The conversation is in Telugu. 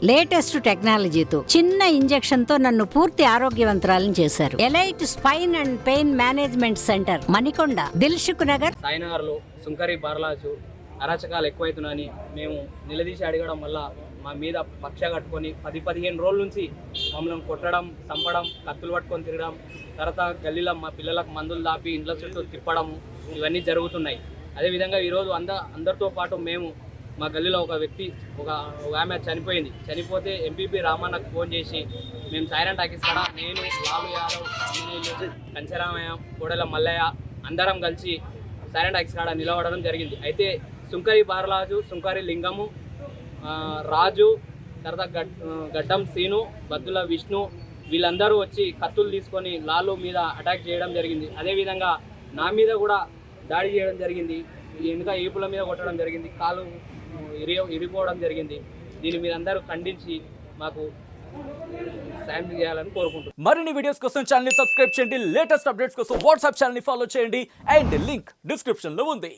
లేటెస్ట్ టెక్నాలజీతో చిన్న ఇంజెక్షన్ తో నన్ను పూర్తి ఆరోగ్యవంతురాలను చేశారు. Elite spine and pain management centre, Manikonda, Dilsukh Nagar. Sainagar లో సుంకరి బార్లాజు అరాచకాలు ఎక్కువైతున్నాయని మేము నిలదీసి అడగడం వల్ల మా మీద పక్ష కట్టుకొని 10-15 రోజుల నుంచి మమ్మల్ని కొట్టడం, చంపడం, కత్తులు పట్టుకొని తిరగడం, తర్వాత గల్లీలో మా పిల్లలకు మందులు దాపి ఇండ్ల చుట్టూ తిప్పడం ఇవన్నీ జరుగుతున్నాయి. అదేవిధంగా ఈరోజు అందరితో పాటు మేము మా గల్లీలో ఒక వ్యక్తి ఒక ఆమె చనిపోతే ఎంపీపీ రామన్నకు ఫోన్ చేసి మేము సైరన్ టాకీస్ కాడ నేను, లాలు యాదవ్, కంచరామయ్య, కోడెల మల్లయ్య అందరం కలిసి సైరన్ టాకీస్ కాడ నిలబడడం జరిగింది. అయితే సుంకరి బార్లాజు, సుంకరి లింగము, రాజు, తర్వాత గడ్డం సీను, బద్దుల విష్ణు వీళ్ళందరూ వచ్చి కత్తులు తీసుకొని లాలు మీద అటాక్ చేయడం జరిగింది. అదేవిధంగా నా మీద కూడా దాడి చేయడం జరిగింది. వెనుక ఏపుల మీద కొట్టడం జరిగింది, కాలు ఇరిగిపోవడం జరిగింది. దీన్ని మీరందరూ ఖండించి మాకు సాయం చేయాలని కోరుకుంటున్నాను. మరిన్ని వీడియోస్ కోసం ఛానల్ ని సబ్స్క్రైబ్ చేయండి. లేటెస్ట్ అప్డేట్స్ కోసం వాట్సాప్ ఛానల్ ని ఫాలో చేయండి. అండ్ లింక్ డిస్క్రిప్షన్ లో ఉంది.